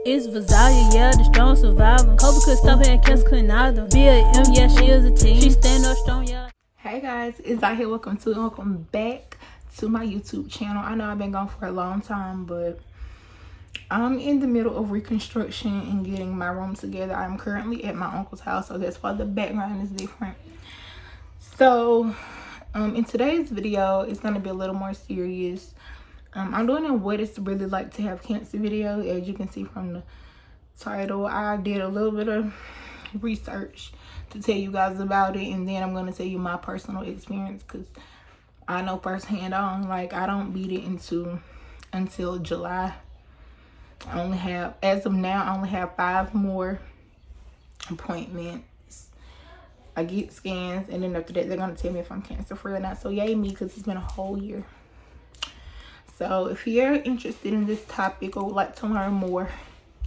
It's Vazalia, yeah, the strong survivor. Kobe could stop her and Kess couldn't either. B.A.M, yeah, she is a team. She stand up strong, yeah. Hey guys, it's Zai here. Welcome back to my YouTube channel. I know I've been gone for a long time, but I'm in the middle of reconstruction and getting my room together. I'm currently at my uncle's house, so that's why the background is different. So in today's video, it's going to be a little more serious. I'm doing a what it's really like to have cancer video. As you can see from the title, I did a little bit of research to tell you guys about it, and then I'm going to tell you my personal experience, because I know firsthand I don't beat it until July. I only have, as of now, I only have 5 more appointments. I get scans, and then after that they're going to tell me if I'm cancer free or not. So yay me, because it's been a whole year. So if you're interested in this topic or would like to learn more,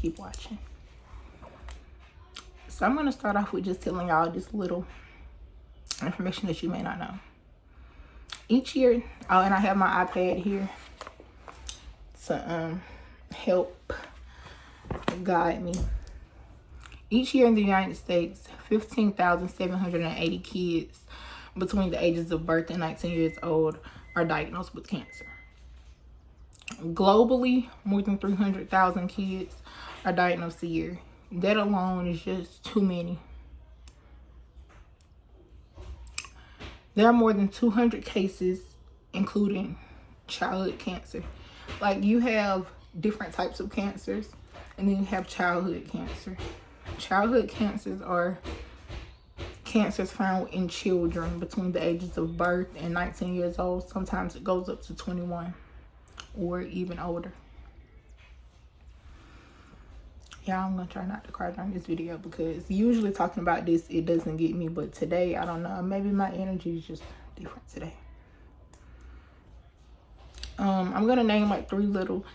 keep watching. So I'm going to start off with just telling y'all this little information that you may not know. Each year, oh, and I have my iPad here to help guide me. Each year in the United States, 15,780 kids between the ages of birth and 19 years old are diagnosed with cancer. Globally, more than 300,000 kids are diagnosed a year. That alone is just too many. There are more than 200 cases, including childhood cancer. Like, you have different types of cancers, and then you have childhood cancer. Childhood cancers are cancers found in children between the ages of birth and 19 years old. Sometimes it goes up to 21 or even older. Yeah, I'm gonna try not to cry during this video, because usually talking about this, it doesn't get me, but today, I don't know, maybe my energy is just different today. I'm gonna name like 3 little,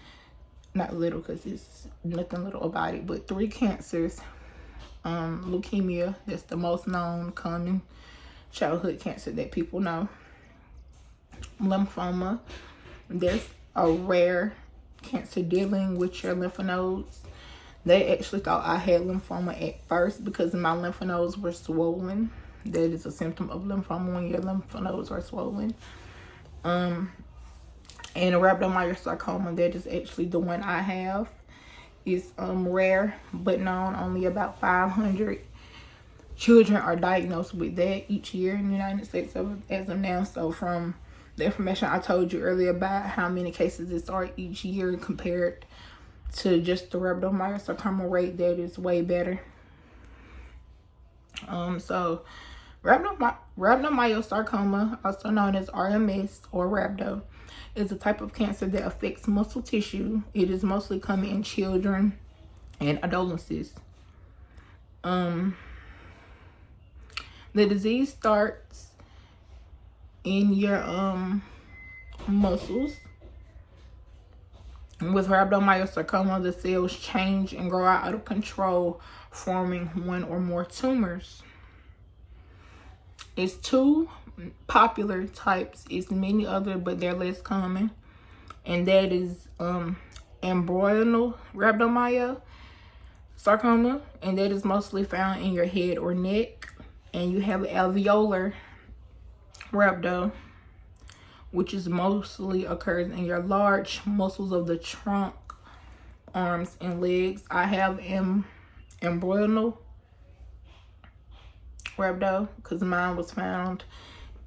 not little because it's nothing little about it, but 3 cancers. Leukemia, that's the most known common childhood cancer that people know. Lymphoma, there's a rare cancer dealing with your lymph nodes. They actually thought I had lymphoma at first because my lymph nodes were swollen. That is a symptom of lymphoma, when your lymph nodes are swollen. And rhabdomyosarcoma, that is actually the one I have. It's rare but known. Only about 500 children are diagnosed with that each year in the United States as of now. So from the information I told you earlier about how many cases there are each year compared to just the rhabdomyosarcoma rate, that is way better. So rhabdomyosarcoma, also known as RMS or rhabdo, is a type of cancer that affects muscle tissue. It is mostly common in children and adolescents. The disease starts in your muscles. With rhabdomyosarcoma, the cells change and grow out of control, forming 1 or more tumors. It's 2 popular types. It's many other, but they're less common, and that is embryonal rhabdomyosarcoma, and that is mostly found in your head or neck. And you have alveolar rhabdo, which is mostly occurs in your large muscles of the trunk, arms, and legs. I have embryonal rhabdo because mine was found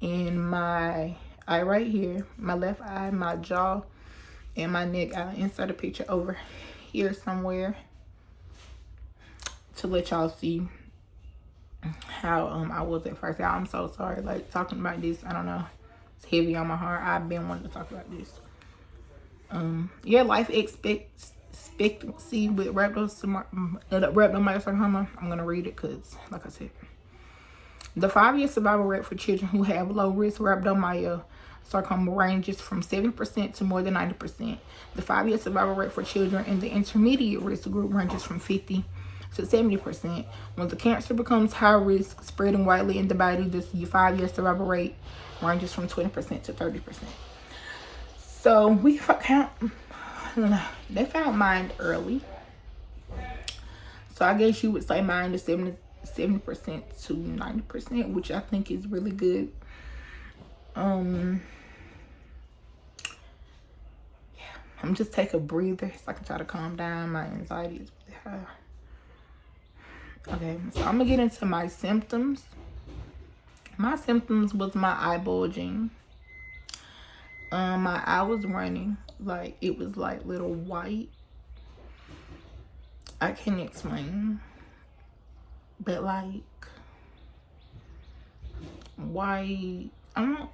in my eye right here, my left eye, my jaw, and my neck. I'll insert a picture over here somewhere to let y'all see how I was at first. I'm so sorry, like, talking about this, I don't know, it's heavy on my heart. I've been wanting to talk about this. Your life expectancy with rhabdomyosarcoma, I'm gonna read it because, like I said, the 5-year survival rate for children who have low-risk rhabdomyosarcoma ranges from 7% to more than 90%. The 5-year survival rate for children in the intermediate risk group ranges from 50 to 70%. When the cancer becomes high risk, spreading widely in the body, the 5-year survival rate ranges from 20% to 30%. So they found mine early. So I guess you would say mine is 70% to 90%, which I think is really good. Yeah, I'm just take a breather so I can try to calm down. My anxiety is really high. Okay, so I'm gonna get into my symptoms. My symptoms was my eye bulging. My eye was running, like it was like little white. I can't explain, but like white. I don't know.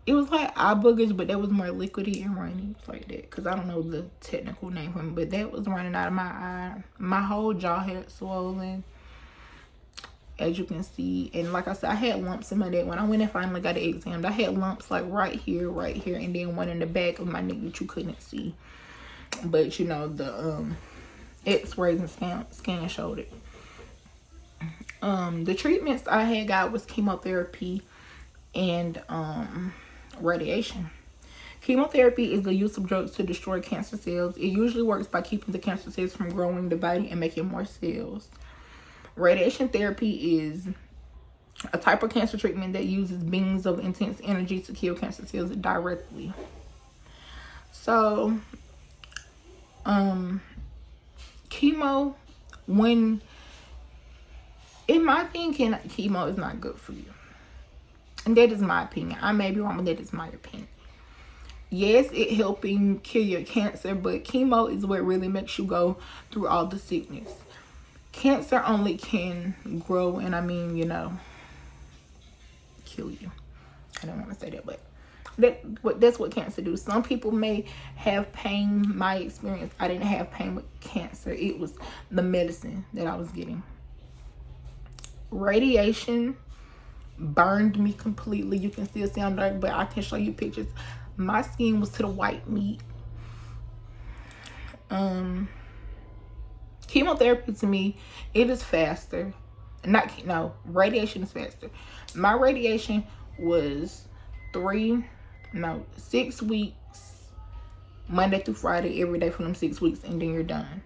It was like eye boogers, but that was more liquidy and runny like that. Cause I don't know the technical name for it, but that was running out of my eye. My whole jaw had swollen, as you can see. And like I said, I had lumps in my neck. When I went and finally got it examined, I had lumps like right here, and then one in the back of my neck that you couldn't see. But you know, the x-rays and scan showed it. The treatments I had got was chemotherapy and radiation. Chemotherapy is the use of drugs to destroy cancer cells. It usually works by keeping the cancer cells from growing in the body and making more cells. Radiation therapy is a type of cancer treatment that uses beams of intense energy to kill cancer cells directly. So, chemo, when, in my opinion, chemo is not good for you. And that is my opinion. I may be wrong, but that is my opinion. Yes, it helping cure your cancer, but chemo is what really makes you go through all the sickness. Cancer only can grow and, I mean, you know, kill you. I don't want to say that, but that's what cancer do. Some people may have pain. My experience, I didn't have pain with cancer. It was the medicine that I was getting. Radiation burned me completely. You can still see I'm dark, but I can show you pictures. My skin was to the white meat. Chemotherapy to me, it is faster. Radiation is faster. My radiation was 6 weeks, Monday through Friday, every day for them 6 weeks, and then you're done.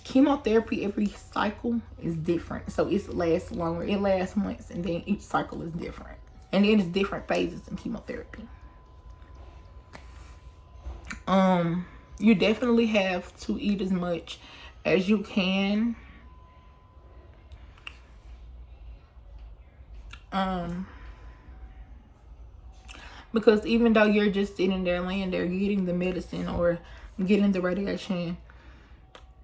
Chemotherapy, every cycle is different, so it lasts longer. It lasts months, and then each cycle is different, and then it's different phases in chemotherapy. You definitely have to eat as much as you can. Because even though you're just sitting there, laying there, getting the medicine or getting the radiation,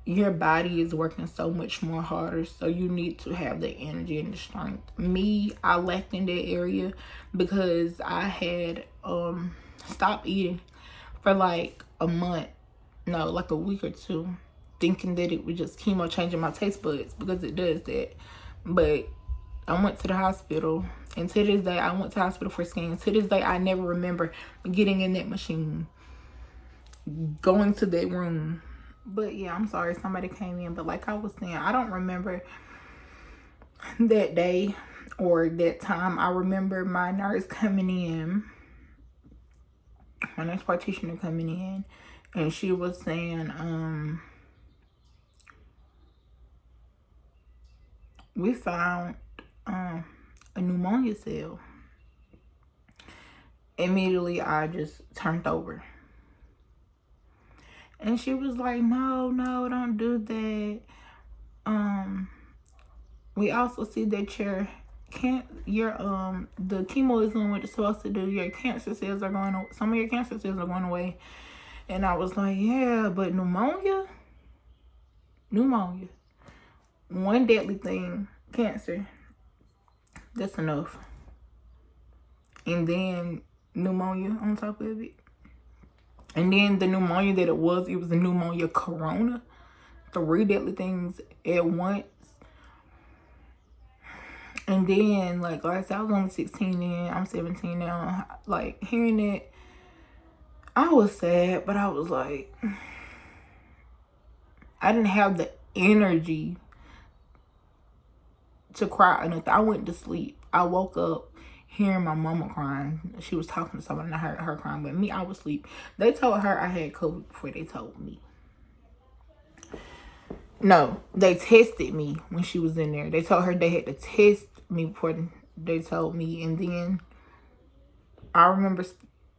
your body is working so much more harder. So you need to have the energy and the strength. Me, I lacked in that area because I had stopped eating for like a month. No, like a week or two, thinking that it was just chemo changing my taste buds, because it does that. But I went to the hospital, and to this day, I went to the hospital for scans. To this day, I never remember getting in that machine, going to that room. But yeah, I'm sorry, somebody came in. But like I was saying, I don't remember that day or that time. I remember my nurse coming in, my nurse practitioner coming in, and she was saying, we found a pneumonia cell. Immediately, I just turned over. And she was like, no, don't do that. We also see that the chemo is doing what it's supposed to do. Your cancer cells are going, some of your cancer cells are going away. And I was like, yeah, but pneumonia. One deadly thing, cancer. That's enough. And then pneumonia on top of it. And then the pneumonia that it was a pneumonia corona. 3 deadly things at once. And then, like I said, I was only 16 then. I'm 17 now. Like, hearing it, I was sad, but I was like, I didn't have the energy to cry or nothing. I went to sleep. I woke up hearing my mama crying. She was talking to somebody and I heard her crying. But me, I was asleep. They told her I had COVID before they told me. No, they tested me when she was in there. They told her they had to test me before they told me. And then I remember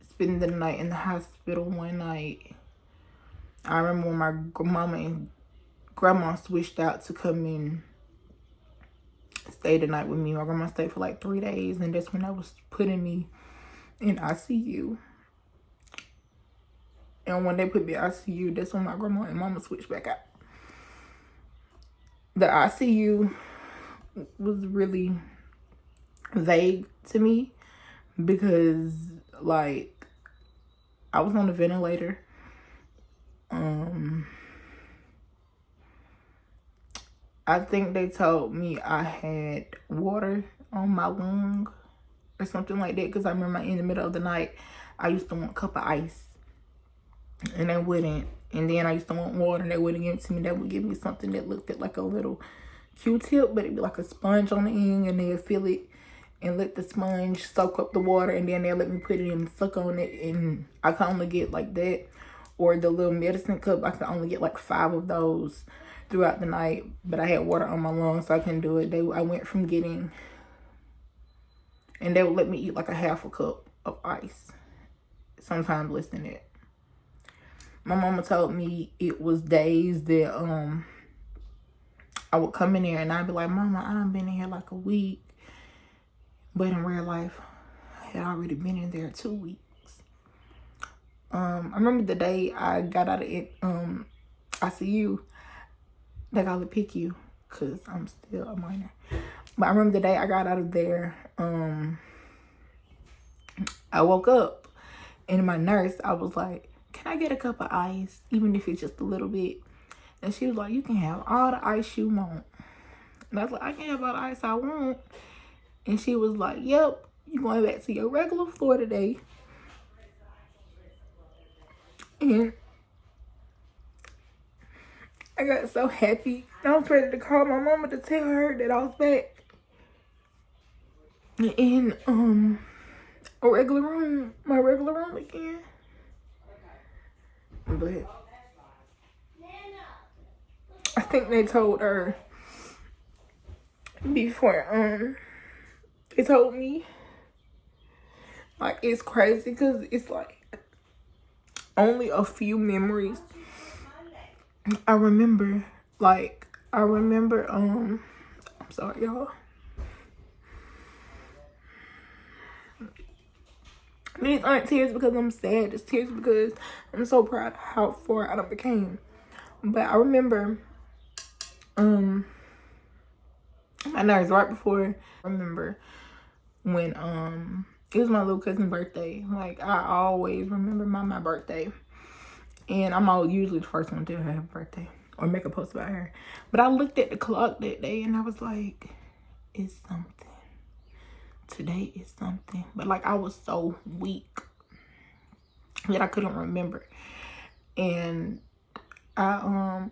spending the night in the hospital one night. I remember when my mama and grandma switched out to come in, stay the night with me. My grandma stayed for like 3 days, and that's when I was putting me in ICU. And when they put me in ICU, that's when my grandma and mama switched back out. The ICU was really vague to me because, like, I was on a ventilator. I think they told me I had water on my lung or something like that, because I remember in the middle of the night, I used to want a cup of ice and they wouldn't. And then I used to want water and they wouldn't give it to me. They would give me something that looked like a little Q-tip, but it'd be like a sponge on the end, and they'd fill it and let the sponge soak up the water, and then they'll let me put it in and suck on it. And I can only get like that, or the little medicine cup. I could only get like 5 of those throughout the night, but I had water on my lungs, so I couldn't do it. I went from getting, and they would let me eat like a half a cup of ice, sometimes less than that. My mama told me it was days that I would come in there and I'd be like, Mama, I done been in here like a week. But in real life, I had already been in there 2 weeks. I remember the day I got out of ICU, they got to pick you because I'm still a minor. But I remember the day I got out of there, I woke up and my nurse, I was like, can I get a cup of ice, even if it's just a little bit? And she was like, you can have all the ice you want. And I was like, I can have all the ice I want. And she was like, yep, you're going back to your regular floor today. And I got so happy. I was ready to call my mama to tell her that I was back in a regular room, my regular room again. But I think they told her before they told me. Like, it's crazy because it's like only a few memories I remember. Like, I remember I'm sorry, y'all. These aren't tears because I'm sad. It's tears because I'm so proud of how far I done became. But I remember my nerves right before. I remember when it was my little cousin's birthday. Like, I always remember my birthday. And I'm usually the first one to tell her happy birthday or make a post about her. But I looked at the clock that day and I was like, it's something. Today is something. But like, I was so weak that I couldn't remember. And I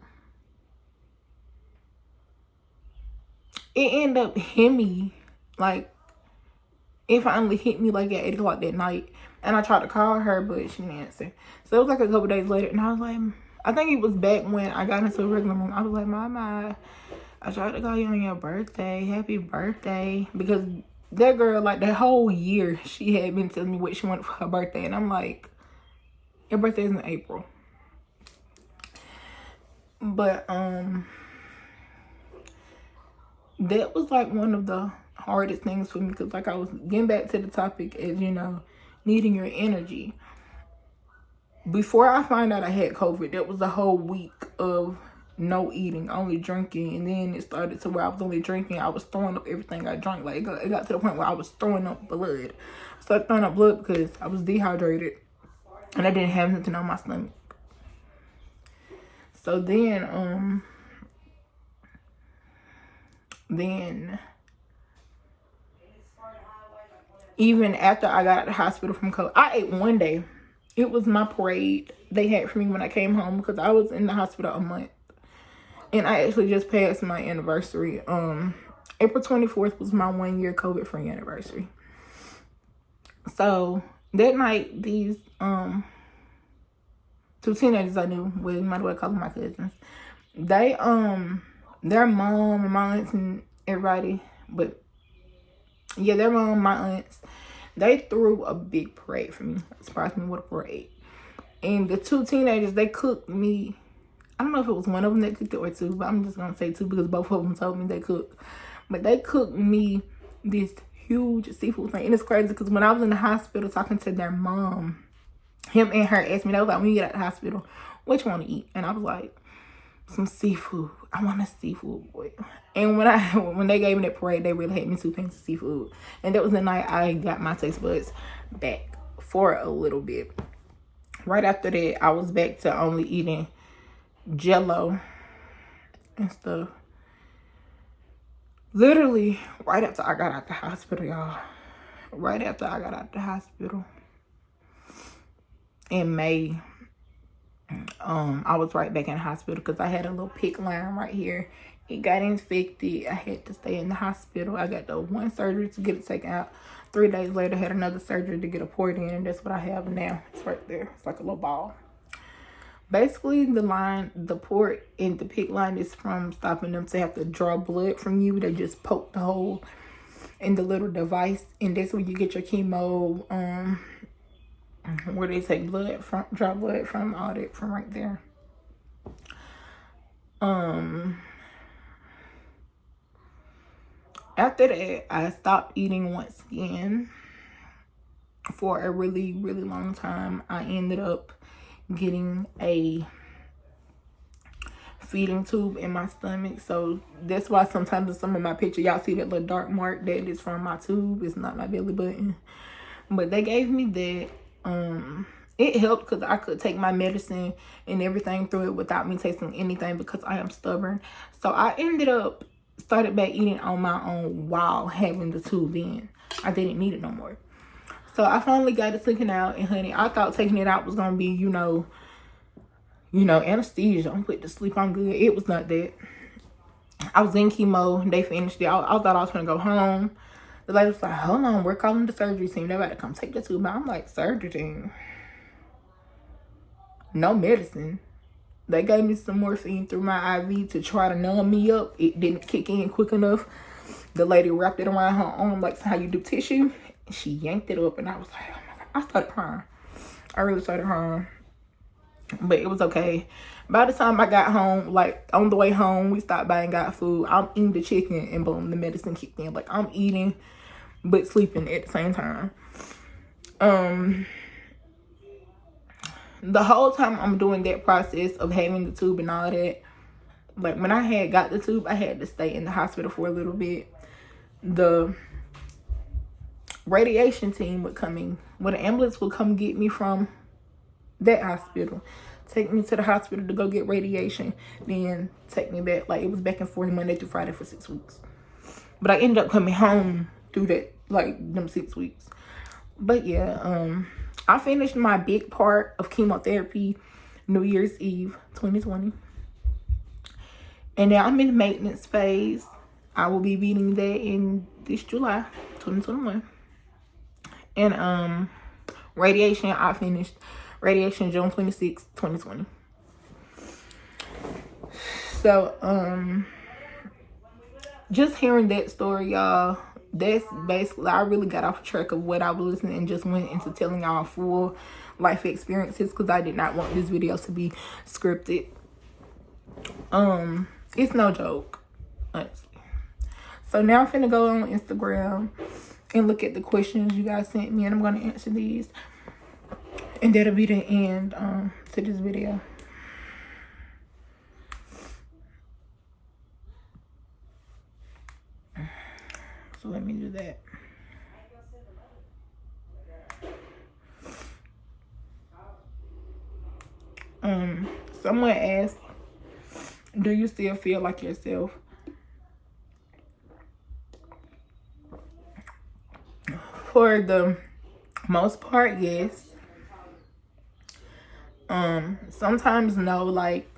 it ended up hitting me, like, it finally hit me like at 8 o'clock that night. And I tried to call her, but she didn't answer. So it was like a couple days later, and I was like, I think it was back when I got into a regular room. I was like, Mama, I tried to call you on your birthday. Happy birthday. Because that girl, like, the whole year, she had been telling me what she wanted for her birthday. And I'm like, your birthday is in April. But that was like one of the hardest things for me, because like I was getting back to the topic as, you know, needing your energy. Before I found out I had COVID, that was a whole week of no eating, only drinking. And then it started to where I was only drinking, I was throwing up everything I drank. Like, it got to the point where I was throwing up blood. I started throwing up blood because I was dehydrated and I didn't have nothing on my stomach. So then even after I got out of the hospital from COVID, I ate one day. It was my parade they had for me when I came home, because I was in the hospital a month. And I actually just passed my anniversary. April 24th was my 1-year COVID-free anniversary. So that night, these 2 teenagers I knew, well, you might as well call them my cousins, They their mom and my aunts and everybody, but yeah, their mom, my aunts, they threw a big parade for me. Surprised me with a parade. And the 2 teenagers, they cooked me. I don't know if it was one of them that cooked it or 2, but I'm just gonna say 2 because both of them told me they cooked. But they cooked me this huge seafood thing. And it's crazy because when I was in the hospital talking to their mom, him and her asked me, they was like, when you get out of the hospital, what you want to eat? And I was like, some seafood. I want a seafood boy. And when they gave me that parade, they really had me 2 pans of seafood. And that was the night I got my taste buds back for a little bit. Right after that, I was back to only eating Jello and stuff. Literally, right after I got out the hospital, y'all. Right after I got out the hospital in May, I was right back in the hospital because I had a little PICC line right here. It got infected. I had to stay in the hospital. I got the 1 surgery to get it taken out. 3 days later, had another surgery to get a port in. And that's what I have now. It's right there. It's like a little ball. Basically, the port in the PICC line is from stopping them to have to draw blood from you. They just poke the hole in the little device. And that's where you get your chemo, where they take blood from, draw blood from, all that from right there. After that, I stopped eating once again for a really, really long time. I ended up getting a feeding tube in my stomach. So that's why sometimes in some of my pictures, y'all see that little dark mark that is from my tube. It's not my belly button. But they gave me that. It helped because I could take my medicine and everything through it without me tasting anything because I am stubborn. So I ended up started back eating on my own while having the tube in. I didn't need it no more. So I finally got it taken out, and honey, I thought taking it out was gonna be, you know, anesthesia. I'm put to sleep, I'm good. It was not that. I was in chemo, they finished it. I thought I was gonna go home. The lady was like, hold on, we're calling the surgery team. They're about to come take the tube out. I'm like, surgery team? No medicine. They gave me some morphine through my IV to try to numb me up. It didn't kick in quick enough. The lady wrapped it around her arm like how you do tissue. And she yanked it up, and I was like, oh my God. I started crying. I really started crying. But it was okay. By the time I got home, like on the way home, we stopped by and got food. I'm eating the chicken, and boom, the medicine kicked in. Like I'm eating but sleeping at the same time. The whole time I'm doing that process of having the tube and all that, like when I had got the tube, I had to stay in the hospital for a little bit. The radiation team would come in. Well, the ambulance would come get me from that hospital, take me to the hospital to go get radiation, then take me back. Like it was back and forth Monday through Friday for 6 weeks. But I ended up coming home through that, like them 6 weeks. But yeah, I finished my big part of chemotherapy New Year's Eve 2020. And now I'm in the maintenance phase. I will be beating that in this July 2021. And radiation, I finished radiation June 26, 2020. So just hearing that story, y'all, that's basically, I really got off track of what I was listening and just went into telling y'all full life experiences because I did not want this video to be scripted. It's no joke, honestly. So now I'm finna go on Instagram and look at the questions you guys sent me, and I'm gonna answer these, and that'll be the end to this video. So let me do that. Someone asked, do you still feel like yourself? For the most part, yes. Sometimes no. Like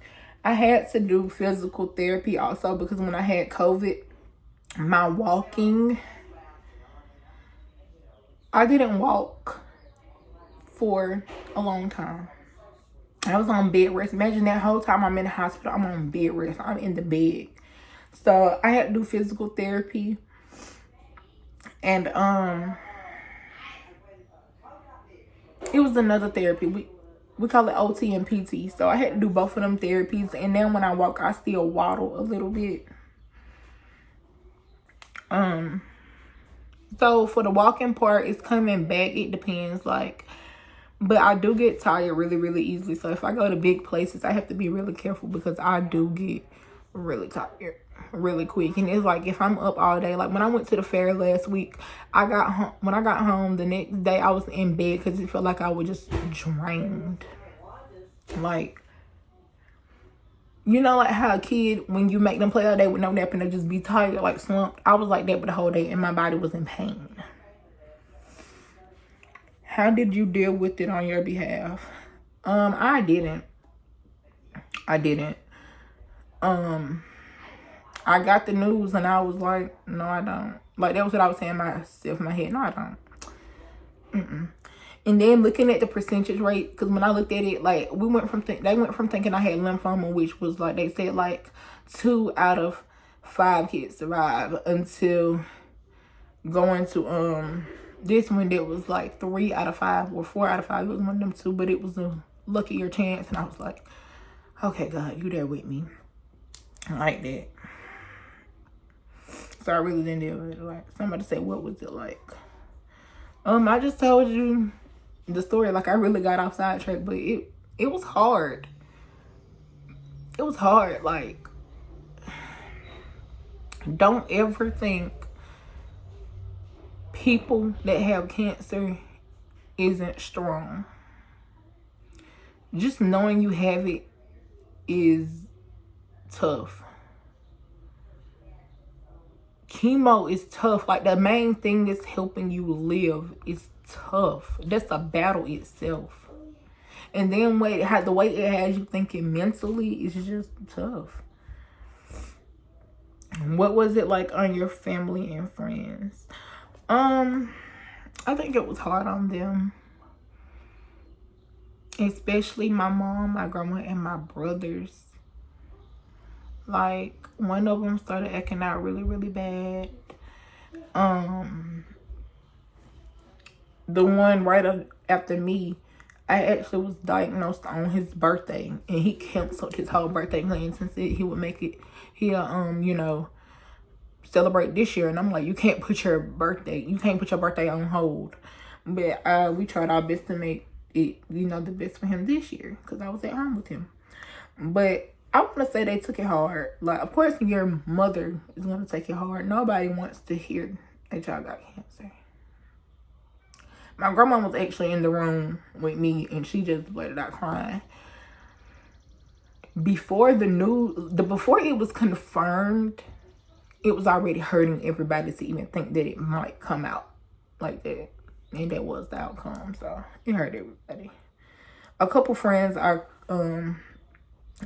I had to do physical therapy also because when I had COVID, my walking, I didn't walk for a long time. I was on bed rest. Imagine that whole time I'm in the hospital, I'm on bed rest. I'm in the bed. So I had to do physical therapy. And it was another therapy. We call it OT and PT. So I had to do both of them therapies. And then when I walk, I still waddle a little bit. So for the walking part, it's coming back. It depends, like, but I do get tired really, really easily. So if I go to big places, I have to be really careful because I do get really tired really quick. And it's like if I'm up all day, like when I went to the fair last week, when I got home the next day, I was in bed because it felt like I was just drained. Like, you know, like how a kid, when you make them play all day with no nap and they just be tired, like slumped. I was like that for the whole day and my body was in pain. How did you deal with it on your behalf? I didn't. I got the news and I was like, no, I don't. Like, that was what I was saying myself in my head. No, I don't. And then looking at the percentage rate, because when I looked at it, like, they went from thinking I had lymphoma, which was like, they said like 2 out of 5 kids survive, until going to this one that was like 3 out of 5 or 4 out of 5. It was one of them 2, but it was a luckier chance. And I was like, okay, God, you there with me. I like that. So I really didn't deal with it. Like, somebody said, what was it like? I just told you the story. Like, I really got off sidetrack, but it was hard. It was hard. Like, don't ever think people that have cancer isn't strong. Just knowing you have it is tough. Chemo is tough. Like, the main thing that's helping you live is tough. That's a battle itself. And then the way it has you thinking mentally is just tough. What was it like on your family and friends? I think it was hard on them. Especially my mom, my grandma, and my brothers. Like, one of them started acting out really, really bad. The one right after me, I actually was diagnosed on his birthday, and he canceled his whole birthday plans and said he would make it, he'll, celebrate this year. And I'm like, you can't put your birthday on hold. But we tried our best to make it, the best for him this year, because I was at home with him. But I want to say they took it hard. Like, of course, your mother is going to take it hard. Nobody wants to hear that y'all got cancer. My grandma was actually in the room with me, and she just blurted out crying. Before before it was confirmed, it was already hurting everybody to even think that it might come out like that. And that was the outcome. So it hurt everybody. A couple friends are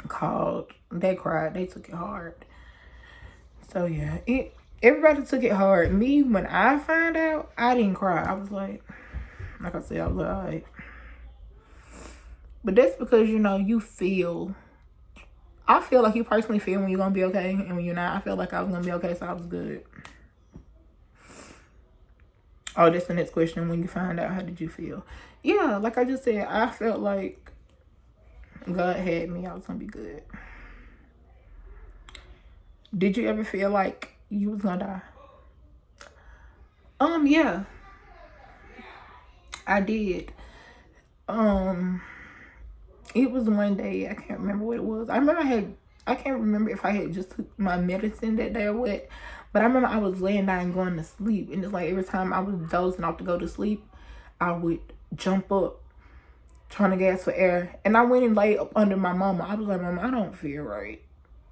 called. They cried. They took it hard. So yeah, everybody took it hard. Me, when I found out, I didn't cry. I was like I said, I was like, all right. But that's because, you feel. I feel like you personally feel when you're going to be okay. And when you're not, I feel like I was going to be okay, so I was good. Oh, that's the next question. When you find out, how did you feel? Yeah, like I just said, I felt like God had me. I was going to be good. Did you ever feel like you was going to die? Yeah. I did. It was one day, I can't remember what it was. I can't remember if I had just took my medicine that day or what. But I remember I was laying down and going to sleep. And it's like every time I was dozing off to go to sleep, I would jump up trying to gasp for air. And I went and laid up under my mama. I was like, Mama, I don't feel right.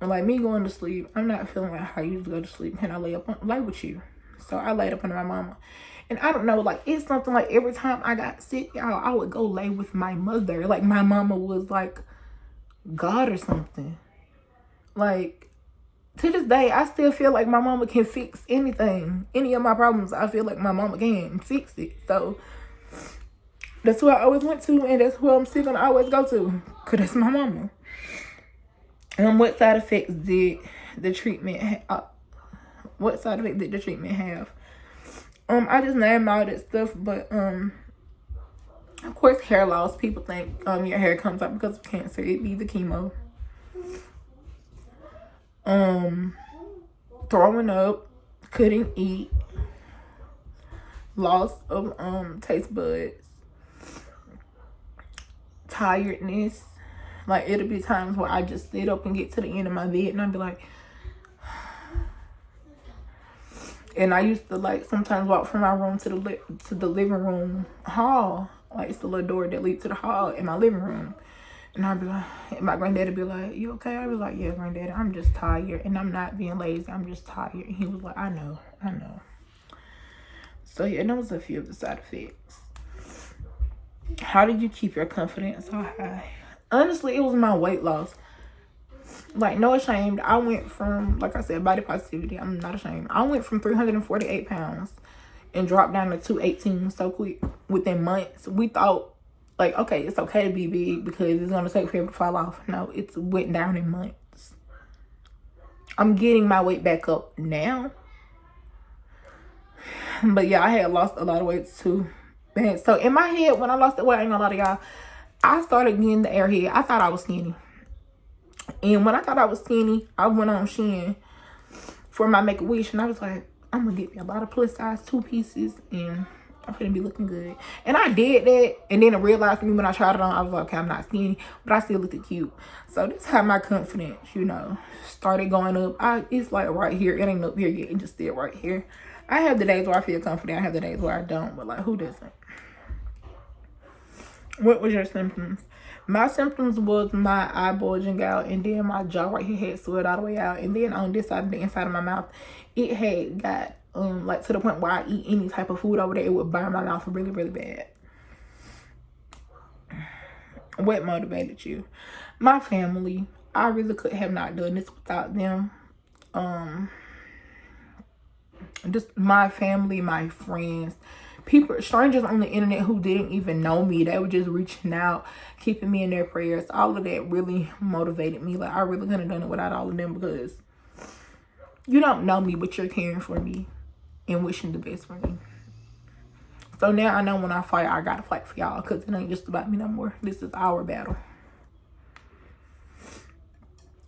And like me going to sleep, I'm not feeling like how I used to go to sleep. Can I lay with you? So I laid up under my mama. And I don't know, like, it's something like every time I got sick, y'all, I would go lay with my mother. Like, my mama was like God or something. Like, to this day, I still feel like my mama can fix anything. Any of my problems, I feel like my mama can fix it. So, That's who I always went to, and that's who I'm still gonna always go to, cause that's my mama. What side effects did the treatment have? What side effects did the treatment have? I just named all that stuff, but of course, hair loss. People think your hair comes out because of cancer. It be the chemo. Throwing up, couldn't eat, loss of taste buds, tiredness. Like, it'll be times where I just sit up and get to the end of my bed and I'll be like, and I used to, like, sometimes walk from my room to the living room hall. Like, it's the little door that leads to the hall in my living room. And I'd be like, and my granddaddy be like, you okay? I'd be like, yeah, granddaddy, I'm just tired. And I'm not being lazy. I'm just tired. And he was like, I know. So, yeah, those are a few of the side effects. How did you keep your confidence so high? Honestly, it was my weight loss. Like, no ashamed. I went from, like I said, body positivity. I'm not ashamed. I went from 348 pounds and dropped down to 218 so quick within months. We thought, like, okay, it's okay to be big because it's going to take forever to fall off. No, it went down in months. I'm getting my weight back up now. But yeah, I had lost a lot of weight too. And so in my head, when I lost the weight, I ain't gonna lie to y'all, I started getting the airhead. I thought I was skinny. And when I thought I was skinny, I went on Shein for my Make-A-Wish. And I was like, I'm going to get me a lot of plus size 2 pieces. And I'm going to be looking good. And I did that. And then I realized when I tried it on, I was like, okay, I'm not skinny. But I still looked cute. So this is how my confidence, started going up. It's like right here. It ain't up here yet. It just still right here. I have the days where I feel confident. I have the days where I don't. But like, who doesn't? What was your symptoms? My symptoms was my eye bulging out, and then my jaw right here had swelled all the way out, and then on this side, the inside of my mouth, it had got like to the point where I eat any type of food over there, it would burn my mouth really, really bad. What motivated you? My family. I really could have not done this without them. Just my family, my friends. People, strangers on the internet who didn't even know me, they were just reaching out, keeping me in their prayers. All of that really motivated me. Like, I really couldn't have done it without all of them, because you don't know me, but you're caring for me and wishing the best for me. So now I know when I fight, I gotta fight for y'all, because it ain't just about me no more. This is our battle.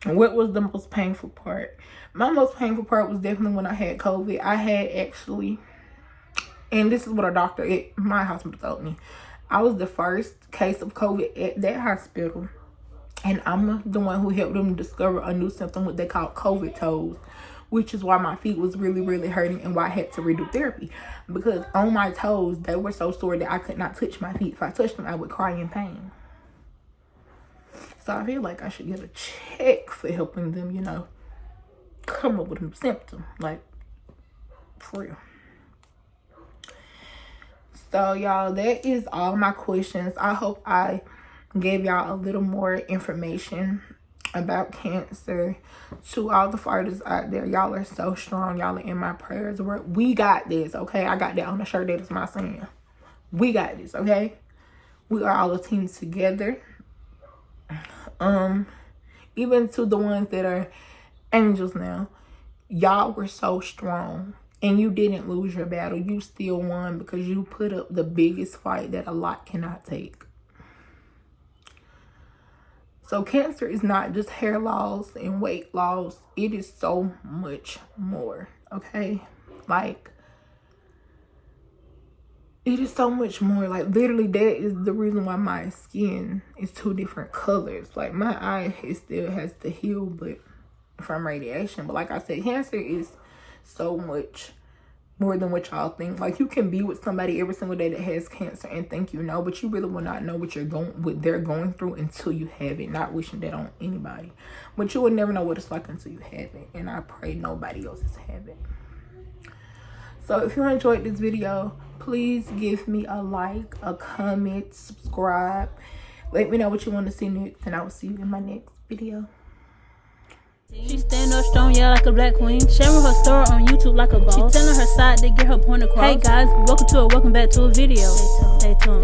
What was the most painful part? My most painful part was definitely when I had COVID. I had actually... And this is what a doctor at my hospital told me. I was the first case of COVID at that hospital. And I'm the one who helped them discover a new symptom, what they call COVID toes. Which is why my feet was really, really hurting and why I had to redo therapy. Because on my toes, they were so sore that I could not touch my feet. If I touched them, I would cry in pain. So I feel like I should get a check for helping them, come up with a symptom. Like, for real. So, y'all, that is all my questions. I hope I gave y'all a little more information about cancer. To all the fighters out there, y'all are so strong. Y'all are in my prayers. We got this, okay? I got that on the shirt. That is my saying. We got this, okay? We are all a team together. Even to the ones that are angels now, y'all were so strong. And you didn't lose your battle. You still won because you put up the biggest fight that a lot cannot take. So cancer is not just hair loss and weight loss. It is so much more, okay? Like, it is so much more. Like, literally, that is the reason why my skin is 2 different colors. Like, my eye, it still has to heal, but from radiation. But like I said, cancer is so much more than what y'all think. Like, you can be with somebody every single day that has cancer and think you know, but you really will not know what they're going through until you have it. Not wishing that on anybody, but you will never know what it's like until you have it. And I pray nobody else has had it. So if you enjoyed this video, please give me a like, a comment, subscribe. Let me know what you want to see next, and I will see you in my next video. She stand up strong, yeah, like a black queen. Sharing her story on YouTube like a boss. She telling her side to get her point across. Hey guys, welcome back to a video. Stay tuned.